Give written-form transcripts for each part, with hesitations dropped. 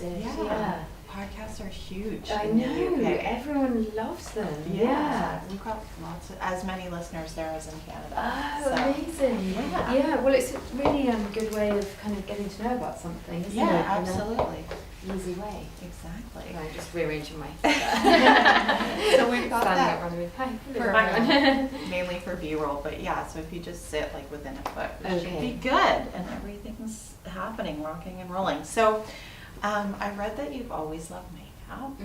did. Yeah. Podcasts are huge. I know. Everyone loves them. Yeah. We've got as many listeners there as in Canada. Oh, so. Amazing. Yeah. Well, it's a really good way of kind of getting to know about something, isn't it? Yeah, absolutely. Easy way. Exactly. I'm just rearranging my So we've got that mainly for B-roll, but yeah, so if you just sit like within a foot, it should be good, and everything's happening, rocking and rolling. So I read that you've always loved makeup.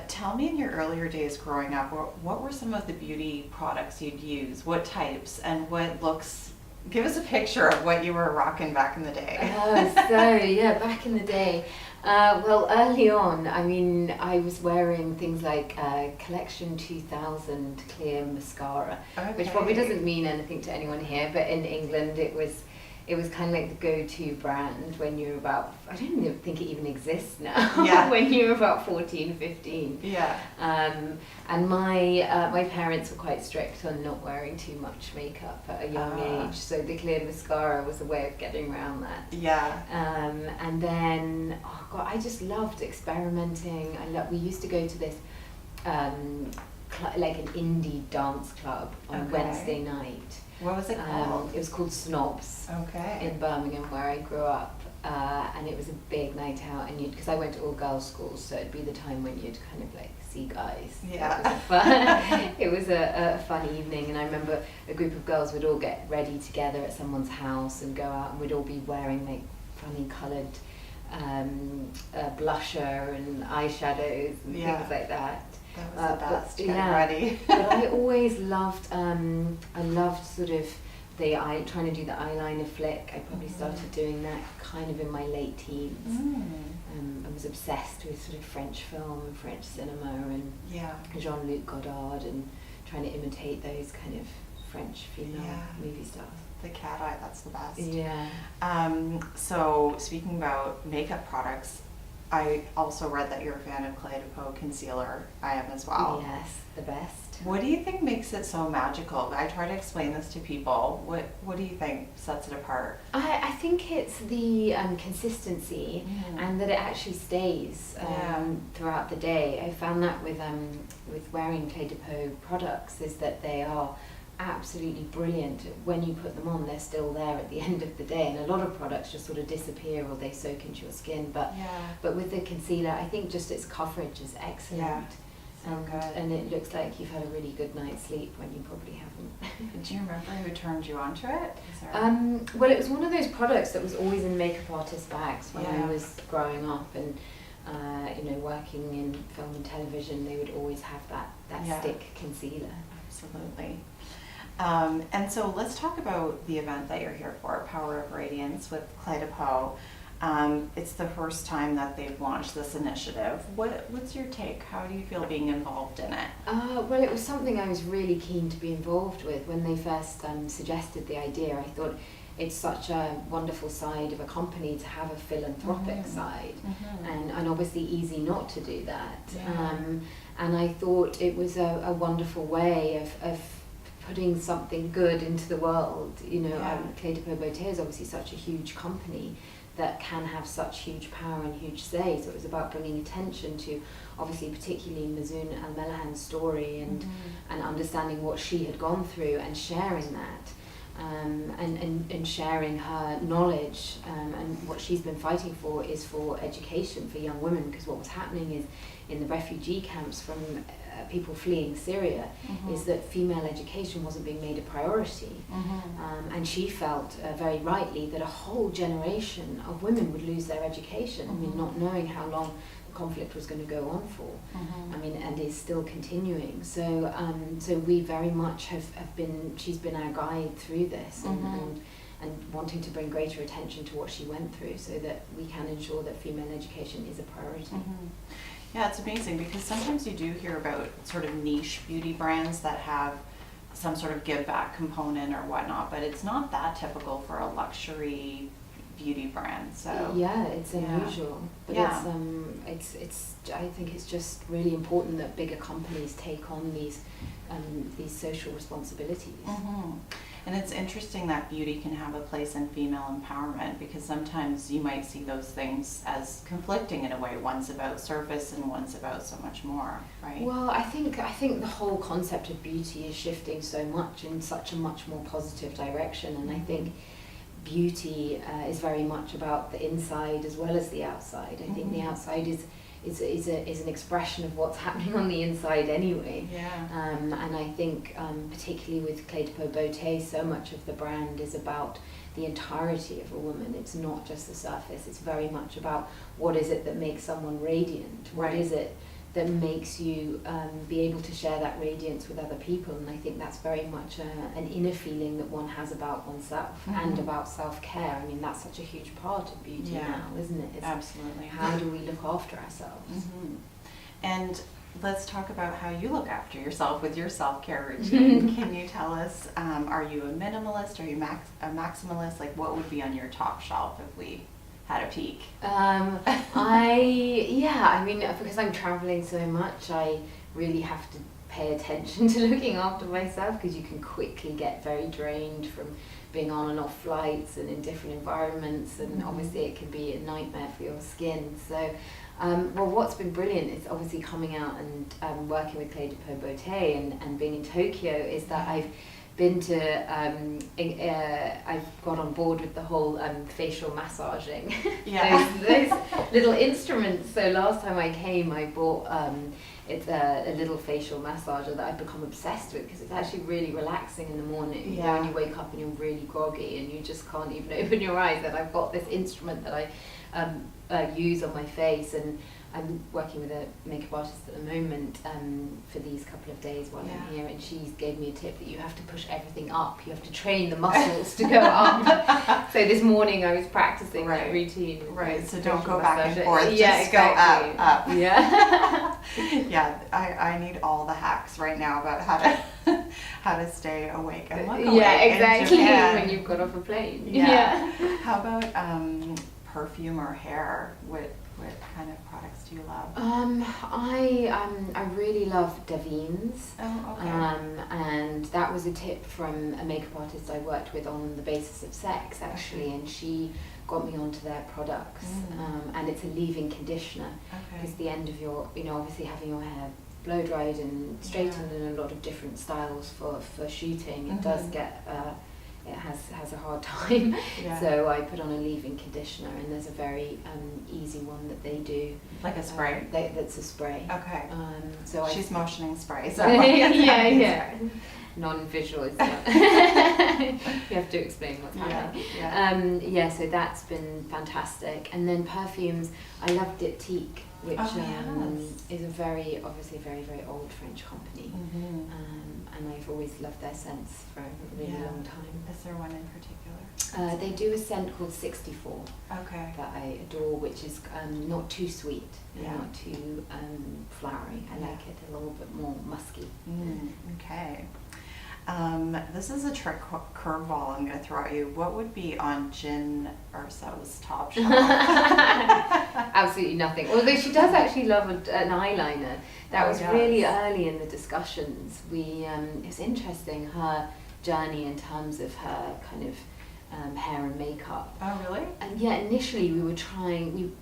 Tell me, in your earlier days growing up, what were some of the beauty products you'd use? What types and what looks? Give us a picture of what you were rocking back in the day. Back in the day. Well, early on, I mean, I was wearing things like Collection 2000 clear mascara, which probably doesn't mean anything to anyone here, but in England it was kind of like the go-to brand when you were about, I don't even think it even exists now, when you were about 14, 15. Yeah. And my parents were quite strict on not wearing too much makeup at a young age, so the clear mascara was a way of getting around that. Yeah. And then, oh God, I just loved experimenting. We used to go to this like an indie dance club on Wednesday night. What was it called? It was called Snobs. In Birmingham, where I grew up, and it was a big night out. And because I went to all girls' schools, so it'd be the time when you'd kind of like see guys. Yeah. It was a fun evening, and I remember a group of girls would all get ready together at someone's house and go out, and we'd all be wearing like funny coloured blusher and eyeshadows and things like that. That was the best. Get ready. But I always loved. I loved sort of trying to do the eyeliner flick. I probably started doing that kind of in my late teens. I was obsessed with sort of French film and French cinema and Jean-Luc Godard and trying to imitate those kind of French female movie stars. The cat eye, that's the best. Yeah. So speaking about makeup products, I also read that you're a fan of Clé de Peau concealer. I am as well. Yes, the best. What do you think makes it so magical? I try to explain this to people. What do you think sets it apart? I think it's the consistency and that it actually stays throughout the day. I found that with wearing Clé de Peau products is that they are absolutely brilliant. When you put them on, they're still there at the end of the day, and a lot of products just sort of disappear or they soak into your skin, but with the concealer, I think just its coverage is excellent. So good. And it looks like you've had a really good night's sleep when you probably haven't. Do you remember who turned you onto it? Well, it was one of those products that was always in makeup artist bags when I was growing up, and working in film and television, they would always have that stick concealer. Absolutely. And so let's talk about the event that you're here for, Power of Radiance with Clé de Peau. It's the first time that they've launched this initiative. What's your take? How do you feel being involved in it? Well, it was something I was really keen to be involved with. When they first suggested the idea, I thought it's such a wonderful side of a company to have a philanthropic side, and obviously easy not to do that. And I thought it was a wonderful way of putting something good into the world. Clé de Peau Beauty is obviously such a huge company that can have such huge power and huge say, so it was about bringing attention to, obviously particularly Mazoun Al-Melahan's story and understanding what she had gone through and sharing that, and sharing her knowledge, and what she's been fighting for is for education for young women, because what was happening is in the refugee camps from people fleeing Syria is that female education wasn't being made a priority, and she felt very rightly that a whole generation of women would lose their education. I mean, not knowing how long the conflict was going to go on for. I mean, and is still continuing. So we very much have been. She's been our guide through this, and wanting to bring greater attention to what she went through, so that we can ensure that female education is a priority. Yeah, it's amazing, because sometimes you do hear about sort of niche beauty brands that have some sort of give back component or whatnot, but it's not that typical for a luxury beauty brand. So yeah, it's unusual, but it's I think it's just really important that bigger companies take on these social responsibilities. And it's interesting that beauty can have a place in female empowerment, because sometimes you might see those things as conflicting in a way. One's about surface and one's about so much more, right? Well, I think the whole concept of beauty is shifting so much in such a much more positive direction, and I think beauty is very much about the inside as well as the outside. I think the outside is an expression of what's happening on the inside anyway. Yeah. And I think particularly with Clé de Peau Beauty, so much of the brand is about the entirety of a woman. It's not just the surface. It's very much about what is it that makes someone radiant. What is it that makes you be able to share that radiance with other people. And I think that's very much an inner feeling that one has about oneself and about self-care. I mean, that's such a huge part of beauty now, isn't it? It's absolutely. How do we look after ourselves? And let's talk about how you look after yourself with your self-care routine. Can you tell us, are you a minimalist? Are you a maximalist? Like, what would be on your top shelf if we had a peek? I mean, because I'm traveling so much, I really have to pay attention to looking after myself, because you can quickly get very drained from being on and off flights and in different environments, and obviously it can be a nightmare for your skin. So well, what's been brilliant is obviously coming out and working with Clé de Peau Beauty and being in Tokyo, is that I've been to, I've got on board with the whole facial massaging. those little instruments. So last time I came, I bought it's a little facial massager that I've become obsessed with, because it's actually really relaxing in the morning. You know, when you wake up and you're really groggy and you just can't even open your eyes. And I've got this instrument that I use on my face, and I'm working with a makeup artist at the moment for these couple of days while I'm here, and she gave me a tip that you have to push everything up. You have to train the muscles to go up. So this morning I was practicing that routine. Right, so don't go back and forth, just go up. Yeah. Yeah, I need all the hacks right now about how to stay awake and look awake. Yeah, exactly, when you've got off a plane. Yeah. How about perfume or hair? What kind of products do you love? I really love Davines. Oh, okay. And that was a tip from a makeup artist I worked with on the basis of sex, actually, and she got me onto their products. And it's a leave-in conditioner. Because the end of your, obviously having your hair blow dried and straightened in a lot of different styles for shooting, it does get it has a hard time. So I put on a leave-in conditioner, and there's a very easy one that they do. Like a spray? That's a spray. Okay. So she's motioning spray. So yeah. Non-visual is that. You have to explain what's happening. So that's been fantastic. And then perfumes, I love Diptyque, which is obviously a very, very old French company. And I've always loved their scents for a really long time. Is there one in particular? They do a scent called 64 that I adore, which is not too sweet and not too flowery. I like it a little bit more musky. Okay. This is a trick curveball I'm going to throw at you. What would be on Jin Urso's top shelf? Absolutely nothing. Although she does actually love an eyeliner. That was really early in the discussions. It was interesting, her journey in terms of her kind of hair and makeup. Oh, really? And initially we were trying,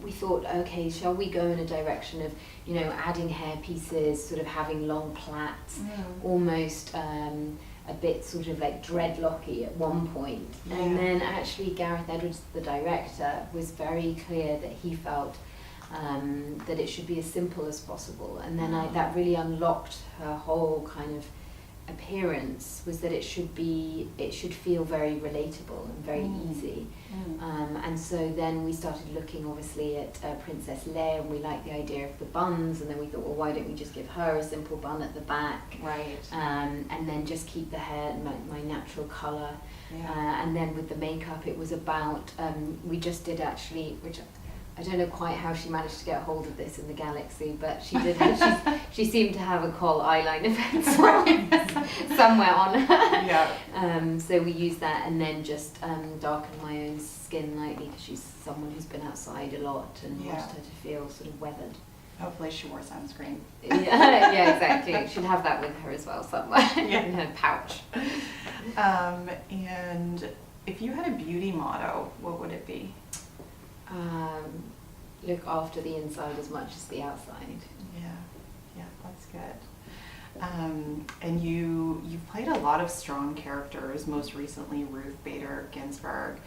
we thought, okay, shall we go in a direction of, adding hair pieces, sort of having long plaits, almost a bit sort of like dreadlocky at one point. And then actually Gareth Edwards, the director, was very clear that he felt that it should be as simple as possible. And then that really unlocked her whole kind of appearance, was that it should feel very relatable and very easy. And so then we started looking obviously at Princess Leia, and we liked the idea of the buns, and then we thought, well, why don't we just give her a simple bun at the back, and then just keep the hair my natural colour. And then with the makeup, it was about we just did actually, which I don't know quite how she managed to get hold of this in the galaxy, but she did. She seemed to have a Kohl eyeliner pencil somewhere on her. So we used that, and then just darkened my own skin lightly, because she's someone who's been outside a lot and wanted her to feel sort of weathered. Hopefully she wore sunscreen. Yeah, exactly. She'd have that with her as well somewhere in her pouch. And if you had a beauty motto, what would it be? Look after the inside as much as the outside. Yeah, that's good. And you've played a lot of strong characters, most recently Ruth Bader Ginsburg.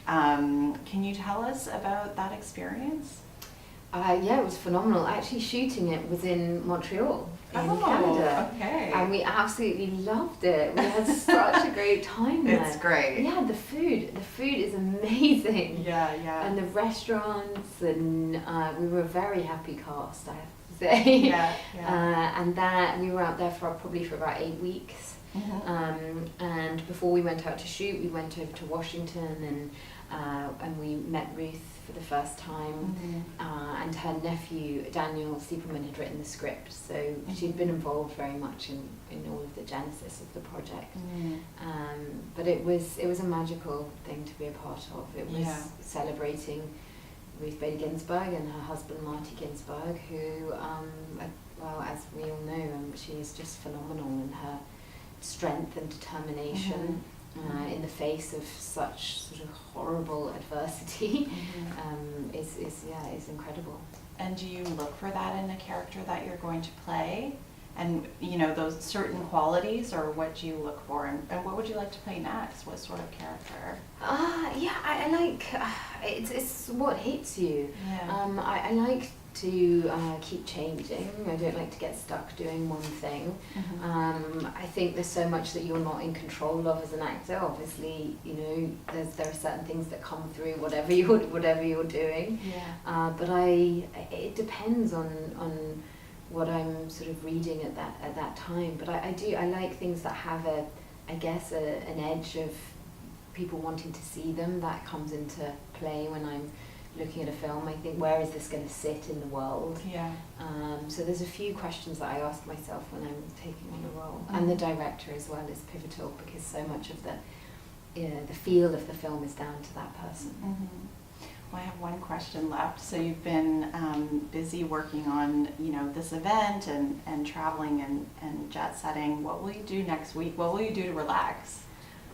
Can you tell us about that experience? Yeah, it was phenomenal. Actually, shooting it was in Montreal, in Canada. Okay. And we absolutely loved it. We had such a great time there. It's great. Yeah, the food is amazing. Yeah. And the restaurants, and we were a very happy cast, I have to say. Yeah. And that we were out there probably for about 8 weeks. And before we went out to shoot, we went over to Washington and we met Ruth for the first time, and her nephew Daniel Stieperman had written the script, so she'd been involved very much in all of the genesis of the project. But it was a magical thing to be a part of. It was celebrating Ruth Bader Ginsburg and her husband Marty Ginsburg, who, well, as we all know, she is just phenomenal in her strength and determination. In the face of such sort of horrible adversity, is incredible. And do you look for that in a character that you're going to play? And those certain qualities, or what do you look for? And what would you like to play next? What sort of character? I like it's what hits you. I like to keep changing. I don't like to get stuck doing one thing. I think there's so much that you're not in control of as an actor. Obviously, there are certain things that come through whatever you're doing. But it depends on what I'm sort of reading at that time. But I like things that have an edge of people wanting to see them. That comes into play when I'm looking at a film. I think, where is this going to sit in the world? So there's a few questions that I ask myself when I'm taking on a role. And the director as well is pivotal, because so much of the feel of the film is down to that person. Well, I have one question left. So you've been busy working on this event and traveling and jet setting. What will you do next week? What will you do to relax?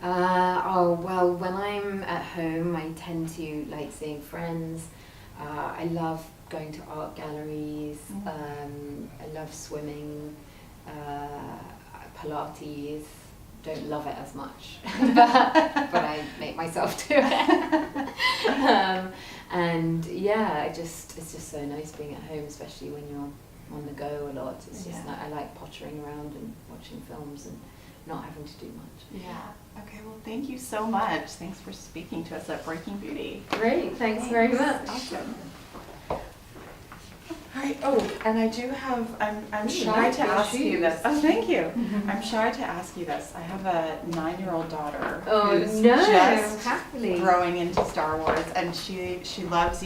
Well, when I'm at home, I tend to like seeing friends. I love going to art galleries. I love swimming, Pilates. Don't love it as much, but I make myself do it. And it's just so nice being at home, especially when you're on the go a lot. It's just I like pottering around and watching films and not having to do much. Okay, well, thank you so much. Thanks for speaking to us at Breaking Beauty. Great, thanks very much. Awesome. All right. Oh, and I do have, I'm shy to ask you this. Oh, thank you. I'm shy to ask you this. I have a 9-year-old daughter who's just growing into Star Wars, and she loves you.